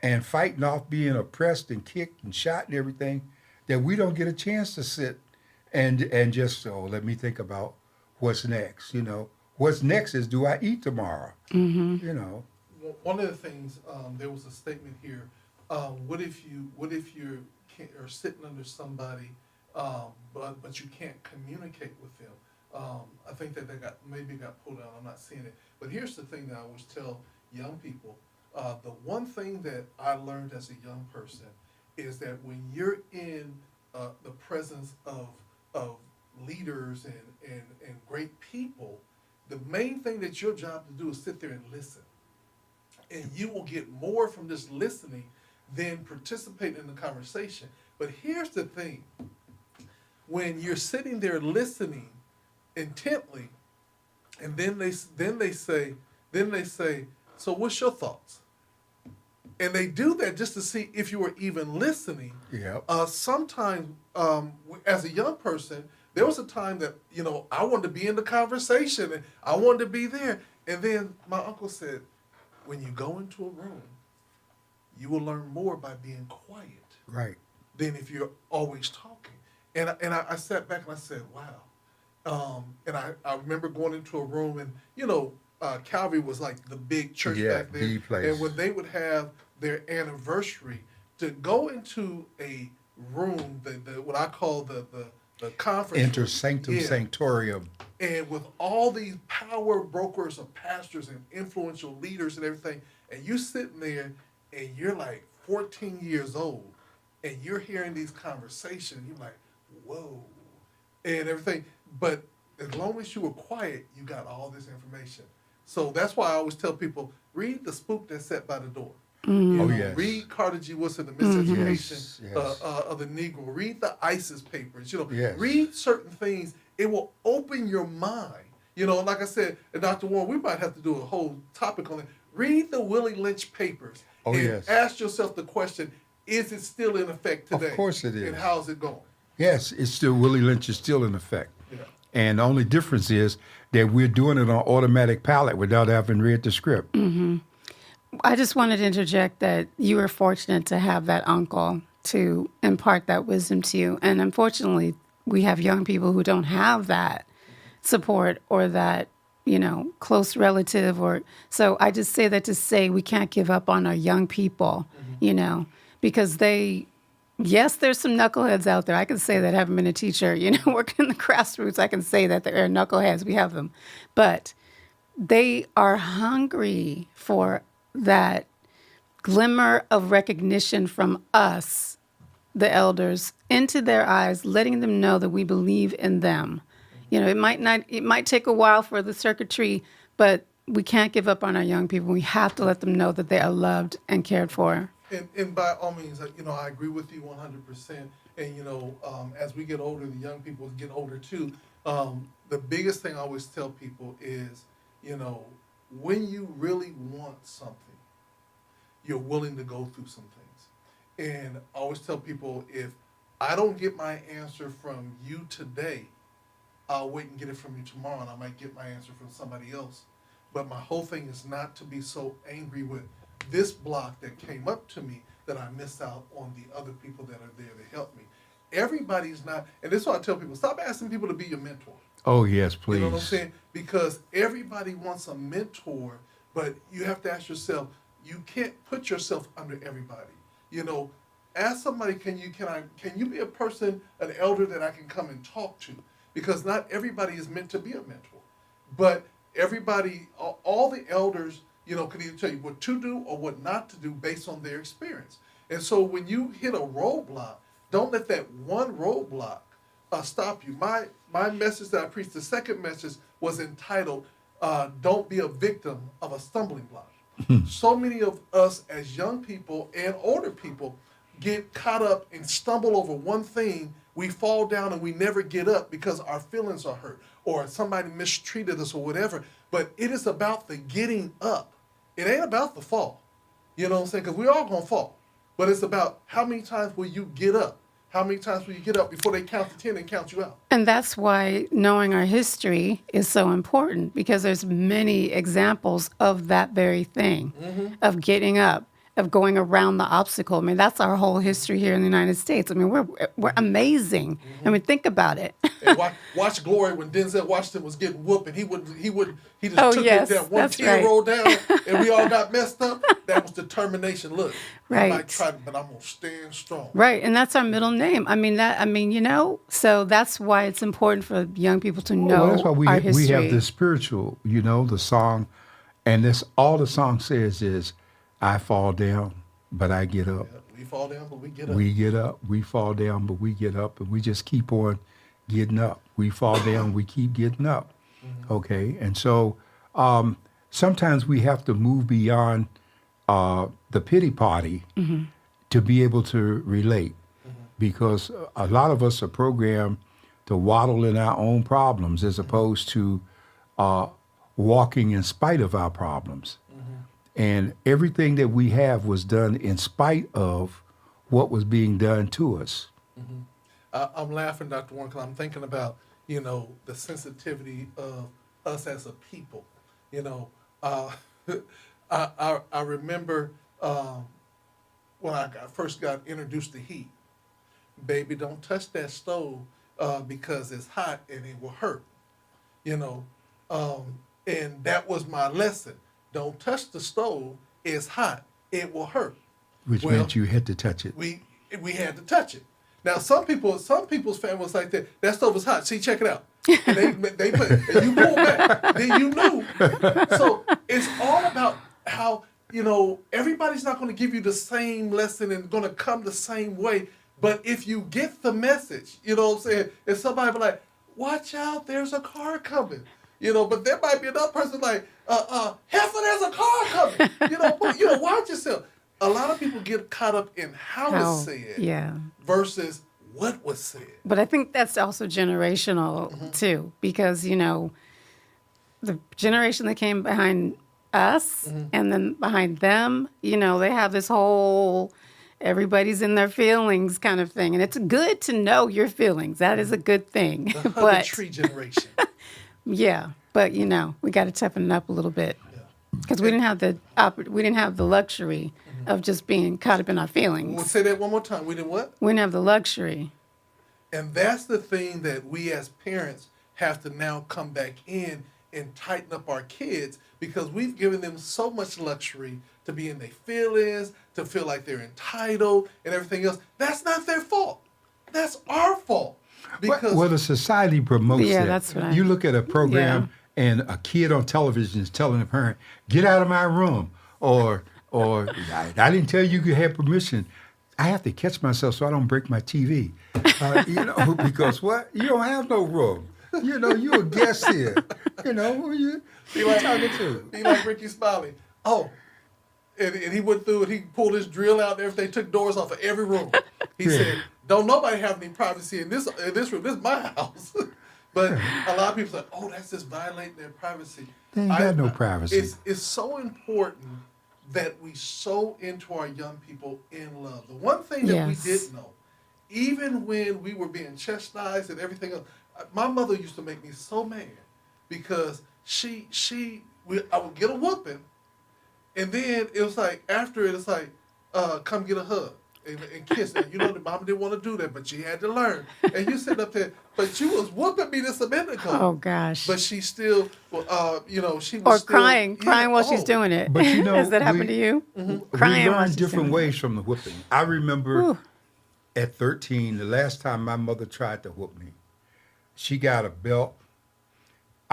S1: and fighting off being oppressed and kicked and shot and everything that we don't get a chance to sit and just, let me think about what's next. What's next is, do I eat tomorrow?
S2: Well, one of the things, there was a statement here. What if you are sitting under somebody, but you can't communicate with them? I think that maybe got pulled out. I'm not seeing it. But here's the thing that I always tell young people. The one thing that I learned as a young person is that when you're in the presence of leaders and great people, the main thing that's your job to do is sit there and listen. And you will get more from just listening than participating in the conversation. But here's the thing. When you're sitting there listening intently, and then they say, so what's your thoughts? And they do that just to see if you are even listening.
S1: Yeah.
S2: Sometimes, as a young person, there was a time that, I wanted to be in the conversation and I wanted to be there. And then my uncle said, when you go into a room, you will learn more by being quiet.
S1: Right.
S2: Than if you're always talking. And I sat back and I said, wow. And I remember going into a room and, Calvary was like the big church back then.
S1: The place.
S2: And when they would have their anniversary, to go into a room, what I call the conference
S1: Inter
S2: room,
S1: sanctum sanctorium.
S2: and with all these power brokers of pastors and influential leaders and everything, and you sitting there and you're like 14 years old, and you're hearing these conversations, you're like, whoa, and everything. But as long as you were quiet, you got all this information. So that's why I always tell people, read The Spook That Sat by the Door.
S1: Yes.
S2: Read Carter G. Woodson, The Miseducation
S1: Yes.
S2: of the Negro. Read the ISIS papers.
S1: Yes.
S2: Read certain things. It will open your mind. Like I said, and Dr. Warren, we might have to do a whole topic on it. Read the Willie Lynch papers and ask yourself the question, is it still in effect today?
S1: Of course it is.
S2: And how's it going?
S1: Yes, it's still, Willie Lynch is still in effect.
S2: Yeah.
S1: And the only difference is that we're doing it on automatic pilot without having read the script.
S3: I just wanted to interject that you were fortunate to have that uncle to impart that wisdom to you. And unfortunately, we have young people who don't have that support or that, close relative. So I just say that to say we can't give up on our young people, because yes, there's some knuckleheads out there. I can say that, having been a teacher, working in the grassroots, I can say that there are knuckleheads. We have them. But they are hungry for that glimmer of recognition from us, the elders, into their eyes, letting them know that we believe in them. It might take a while for the circuitry, but we can't give up on our young people. We have to let them know that they are loved and cared for.
S2: And by all means, I agree with you 100%. And, as we get older, the young people get older too. The biggest thing I always tell people is, when you really want something, you're willing to go through some things. And I always tell people, if I don't get my answer from you today, I'll wait and get it from you tomorrow, and I might get my answer from somebody else. But my whole thing is not to be so angry with this block that came up to me that I miss out on the other people that are there to help me. Everybody's not, and this is why I tell people, stop asking people to be your mentor.
S1: Oh, yes,
S2: You know what I'm
S1: please.
S2: saying? Because everybody wants a mentor, but you have to ask yourself, you can't put yourself under everybody. You know, ask somebody, can you be a person, an elder that I can come and talk to? Because not everybody is meant to be a mentor. But everybody, all the elders, can either tell you what to do or what not to do based on their experience. And so when you hit a roadblock, don't let that one roadblock stop you. My message that I preached, the second message was entitled, "Don't be a victim of a stumbling block." So many of us as young people and older people get caught up and stumble over one thing. We fall down and we never get up because our feelings are hurt or somebody mistreated us or whatever. But it is about the getting up. It ain't about the fall. You know what I'm saying? Because we're all going to fall. But it's about how many times will you get up? How many times will you get up before they count to 10 and count you out?
S3: And that's why knowing our history is so important, because there's many examples of that very thing, of getting up, of going around the obstacle. I mean, that's our whole history here in the United States. I mean, we're amazing. I mean, think about it.
S2: And watch Glory when Denzel Washington was getting whooped and he just
S3: Oh,
S2: took
S3: yes,
S2: it down. One
S3: that's
S2: tear
S3: right.
S2: rolled down and we all got messed up. That was determination. Look, I
S3: Right.
S2: might try, but I'm gonna stand strong.
S3: Right, and that's our middle name. So that's why it's important for young people to know
S1: Well, that's why
S3: our
S1: we
S3: history.
S1: have the spiritual, the song, and this all the song says is, "I fall down, but I get up.
S2: Yeah, we fall down, but we get up.
S1: We get up. We fall down, but we get up, and we just keep on getting up. We fall down, we keep getting up." Okay, and so sometimes we have to move beyond the pity party to be able to relate, because a lot of us are programmed to waddle in our own problems as opposed to walking in spite of our problems. And everything that we have was done in spite of what was being done to us.
S2: I'm laughing, Dr. Warren, because I'm thinking about, the sensitivity of us as a people. I remember when I first got introduced to heat. Baby, don't touch that stove because it's hot and it will hurt. And that was my lesson. Don't touch the stove. It's hot. It will hurt.
S1: Which
S2: Well,
S1: meant you had to touch it.
S2: we had to touch it. Now some people's family was like that. That stove is hot. See, check it out. And they put and you pull back. Then you knew. So it's all about how everybody's not going to give you the same lesson and going to come the same way. But if you get the message, you know what I'm saying. If somebody be like, "Watch out, there's a car coming," but there might be another person like, "Heifer, there's a car coming." Watch yourself. A lot of people get caught up in how it's said
S3: Yeah.
S2: versus what was said.
S3: But I think that's also generational too, because the generation that came behind us and then behind them, they have this whole everybody's in their feelings kind of thing, and it's good to know your feelings. That is a good thing.
S2: The
S3: But
S2: tree generation.
S3: yeah, but we got to toughen it up a little bit, because we didn't have the luxury of just being caught up in our
S2: We'll
S3: feelings.
S2: say that one more time. We did what?
S3: We didn't have the luxury.
S2: And that's the thing that we as parents have to now come back in and tighten up our kids, because we've given them so much luxury to be in their feelings, to feel like they're entitled and everything else. That's not their fault. That's our fault. Because
S1: Well, the society promotes
S3: Yeah,
S1: that.
S3: that's what
S1: You look at a program and a kid on television is telling a parent, "Get out of my room," or I didn't tell you have permission. I have to catch myself so I don't break my TV. Because what? You don't have no room. You're a guest here. Who you talking to?
S2: he like Ricky Smiley. Oh, and he went through and he pulled his drill out and everything, took doors off of every room. He said, "Don't nobody have any privacy in this room. This is my house." But a lot of people say, "Oh, that's just violating their privacy."
S1: They ain't got no privacy.
S2: It's so important that we sow into our young people in love. The one thing that we
S3: Yes.
S2: did know, even when we were being chastised and everything else, my mother used to make me so mad because I would get a whooping, and then it was like after it, it's like, "Come get a hug." and kiss. And you know, the mom didn't want to do that, but she had to learn. And you sit up there, but she was whooping me this a minute ago.
S3: Oh gosh.
S2: But she still, you know, she was
S3: Or
S2: still,
S3: crying while she's doing it.
S1: But you know,
S3: Has that happened to you? Crying
S1: we
S3: while
S1: learn
S3: she's
S1: different
S3: doing
S1: ways from the whipping. I remember
S3: Whew.
S1: at 13, the last time my mother tried to whoop me, she got a belt.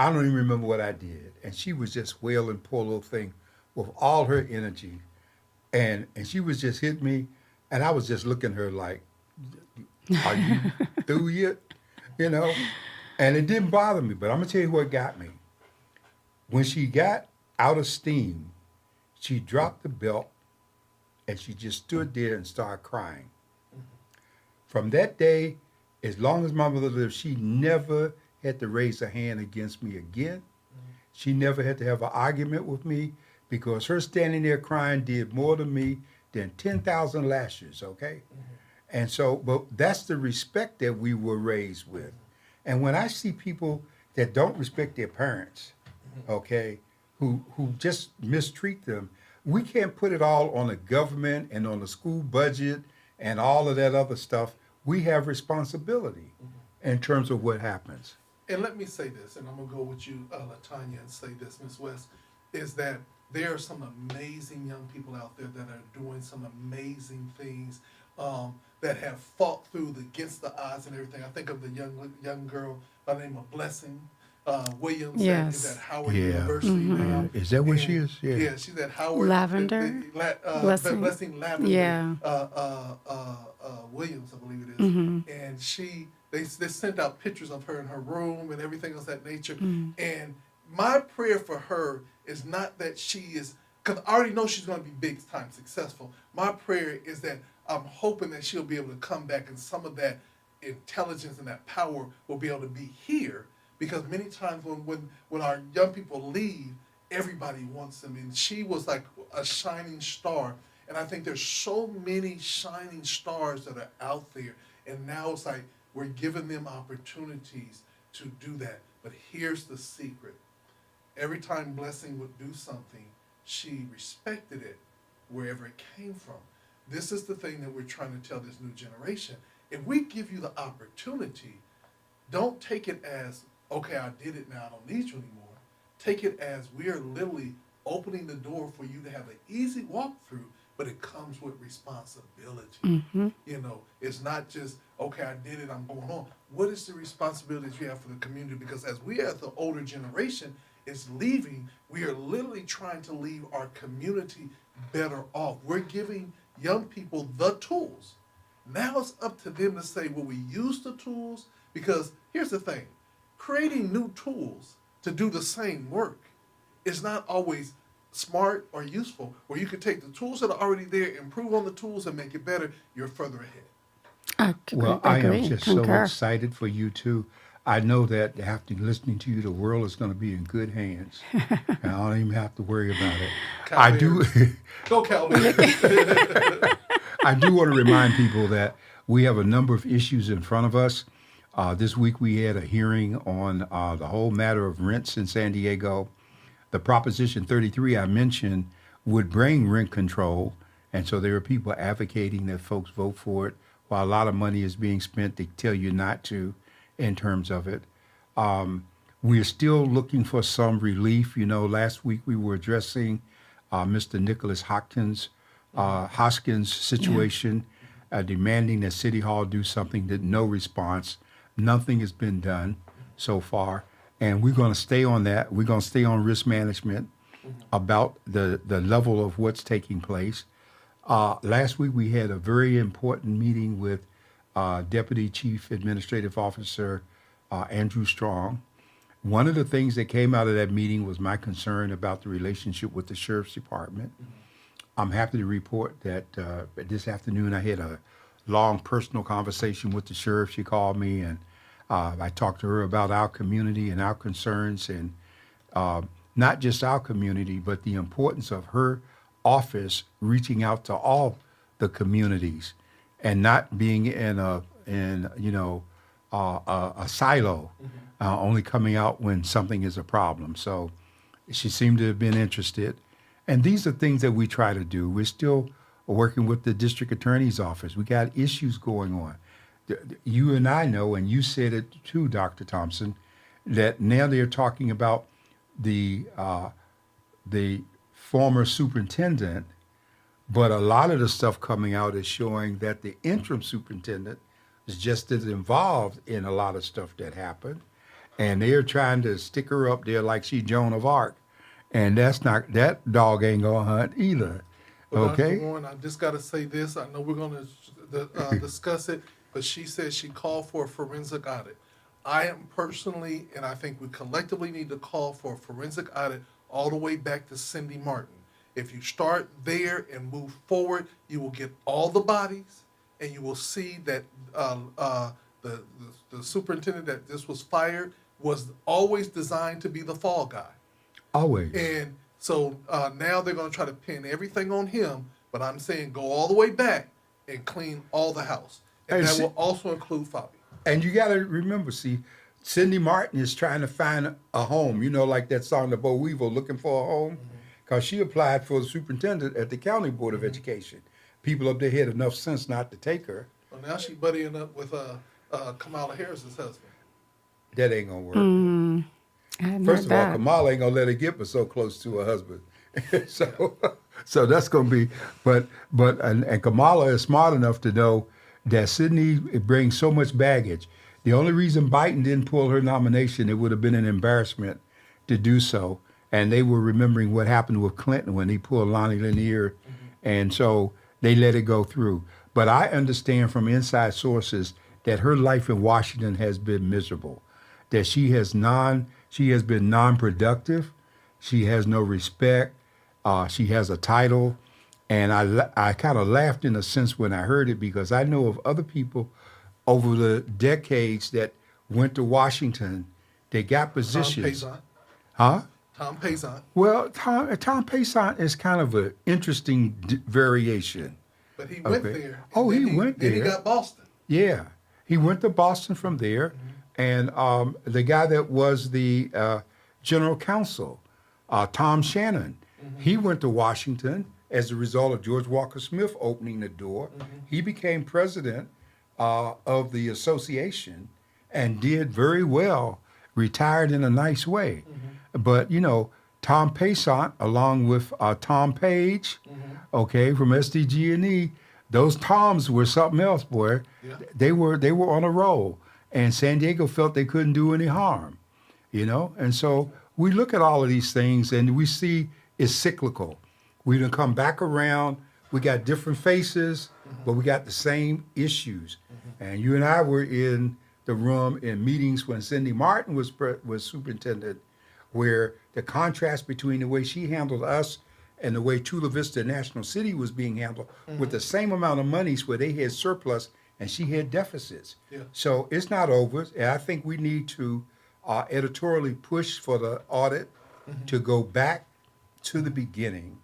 S1: I don't even remember what I did. And she was just wailing poor little thing with all her energy. And she was just hitting me. And I was just looking at her like, are you through yet? You know? And it didn't bother me. But I'm going to tell you what got me. When she got out of steam, she dropped the belt and she just stood there and started crying. From that day, as long as my mother lived, she never had to raise a hand against me again. She never had to have an argument with me because her standing there crying did more to me than 10,000 lashes, okay? And so, but that's the respect that we were raised with. And when I see people that don't respect their parents, okay, who just mistreat them, we can't put it all on the government and on the school budget and all of that other stuff. We have responsibility in terms of what happens.
S2: And let me say this, and I'm going to go with you, LaTanya, and say this, Ms. West, is that there are some amazing young people out there that are doing some amazing things, that have fought through against the odds and everything. I think of the young girl by the name of Blessing Williams.
S3: Yes.
S2: Is at Howard
S1: Yeah.
S2: University now.
S1: Is that where
S2: And,
S1: she is?
S2: Yeah, she's at Howard.
S3: Lavender?
S2: Blessing Lavender.
S3: Yeah.
S2: Williams, I believe it is. And they sent out pictures of her in her room and everything else of that nature. And my prayer for her is not that she is, because I already know she's going to be big time successful. My prayer is that I'm hoping that she'll be able to come back and some of that intelligence and that power will be able to be here. Because many times when our young people leave, everybody wants them. And she was like a shining star. And I think there's so many shining stars that are out there. And now it's like we're giving them opportunities to do that. But here's the secret. Every time Blessing would do something, she respected it wherever it came from. This is the thing that we're trying to tell this new generation. If we give you the opportunity, don't take it as, okay, I did it now, I don't need you anymore. Take it as we are literally opening the door for you to have an easy walkthrough, but it comes with responsibility. You know, it's not just, okay, I did it, I'm going on. What is the responsibilities you have for the community? Because as we as the older generation is leaving, we are literally trying to leave our community better off. We're giving young people the tools. Now it's up to them to say, will we use the tools? Because here's the thing, creating new tools to do the same work is not always smart or useful. Where you can take the tools that are already there, improve on the tools and make it better, you're further ahead.
S1: Well, I am just so excited for you too. I know that after listening to you, the world is going to be in good hands. And I don't even have to worry about it. I do.
S2: Go Cowboys.
S1: I do want to remind people that we have a number of issues in front of us. This week we had a hearing on the whole matter of rents in San Diego. The Proposition 33 I mentioned would bring rent control, and so there are people advocating that folks vote for it, while a lot of money is being spent to tell you not to in terms of it. We're still looking for some relief. You know, last week we were addressing Mr. Nicholas Hoskins' situation, demanding that City Hall do something. That no response. Nothing has been done so far. And we're going to stay on that. We're going to stay on risk management about the level of what's taking place. Last week we had a very important meeting with Deputy Chief Administrative Officer Andrew Strong. One of the things that came out of that meeting was my concern about the relationship with the Sheriff's Department. I'm happy to report that this afternoon I had a long personal conversation with the sheriff. She called me and I talked to her about our community and our concerns, and not just our community, but the importance of her office reaching out to all the communities and not being in a silo, only coming out when something is a problem. So she seemed to have been interested. And these are things that we try to do. We're still working with the district attorney's office. We got issues going on. You and I know, and you said it too, Dr. Thompson, that now they're talking about the former superintendent, but a lot of the stuff coming out is showing that the interim superintendent is just as involved in a lot of stuff that happened, and they're trying to stick her up there like she Joan of Arc, and that dog ain't gonna hunt either.
S2: Well,
S1: Okay.
S2: Dr. Warren, I just got to say this. I know we're going to discuss it, but she said she called for a forensic audit. I am personally, and I think we collectively need to call for a forensic audit all the way back to Cindy Martin. If you start there and move forward, you will get all the bodies, and you will see that the superintendent that this was fired was always designed to be the fall guy.
S1: Always.
S2: And so now they're going to try to pin everything on him, but I'm saying go all the way back and clean all the house. And that will also include Fabi.
S1: And you got to remember, see, Cindy Martin is trying to find a home. You know, like that song, The Bo Weevil, Looking for a Home, because she applied for the superintendent at the County Board of Education. People up there had enough sense not to take her.
S2: Well, now she's buddying up with Kamala Harris's husband.
S1: That ain't going to work. First of all, Kamala ain't going to let her get but so close to her husband. so that's going to be, and Kamala is smart enough to know that Sydney brings so much baggage. The only reason Biden didn't pull her nomination, it would have been an embarrassment to do so. And they were remembering what happened with Clinton when he pulled Lonnie Lanier. And so they let it go through. But I understand from inside sources that her life in Washington has been miserable, that she has been non-productive. She has no respect. She has a title. And I kind of laughed in a sense when I heard it, because I know of other people over the decades that went to Washington. They got positions.
S2: Tom Payson.
S1: Huh?
S2: Tom Payson.
S1: Well, Tom Payson is kind of an interesting variation.
S2: But he went there.
S1: Oh, he went there.
S2: Then he got Boston.
S1: Yeah. He went to Boston from there. And the guy that was the general counsel, Tom Shannon, he went to Washington as a result of George Walker Smith opening the door. He became president of the association and did very well, retired in a nice way. But, you know, Tom Payson, along with Tom Page, okay, from SDG&E, those Toms were something else, boy.
S2: Yeah.
S1: They were on a roll. And San Diego felt they couldn't do any harm, you know? And so we look at all of these things and we see it's cyclical. We done come back around. We got different faces, but we got the same issues. And you and I were in the room in meetings when Cindy Martin was superintendent, where the contrast between the way she handled us and the way Chula Vista National City was being handled, with the same amount of monies where they had surplus and she had deficits.
S2: Yeah.
S1: So it's not over. And I think we need to editorially push for the audit to go back to the beginning.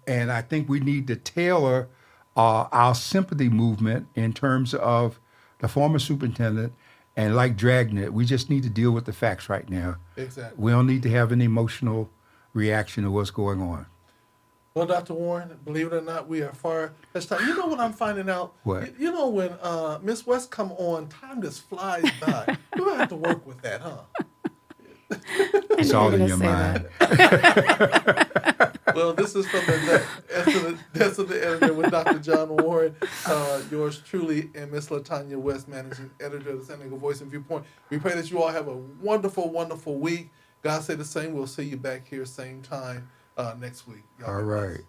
S1: And I think we need to tailor our sympathy movement in terms of the former superintendent. And like Dragnet, we just need to deal with the facts right now.
S2: Exactly.
S1: We don't need to have an emotional reaction to what's going on.
S2: Well, Dr. Warren, believe it or not, we are far as time. You know what I'm finding out?
S1: What?
S2: You know when Miss West come on, time just flies by. We're going to have to work with that, huh?
S1: It's all in your mind.
S2: Well, this is from the editor with Dr. John Warren, yours truly, and Miss LaTanya West, managing editor of the San Diego Voice and Viewpoint. We pray that you all have a wonderful, wonderful week. God say the same. We'll see you back here same time next week.
S1: All right.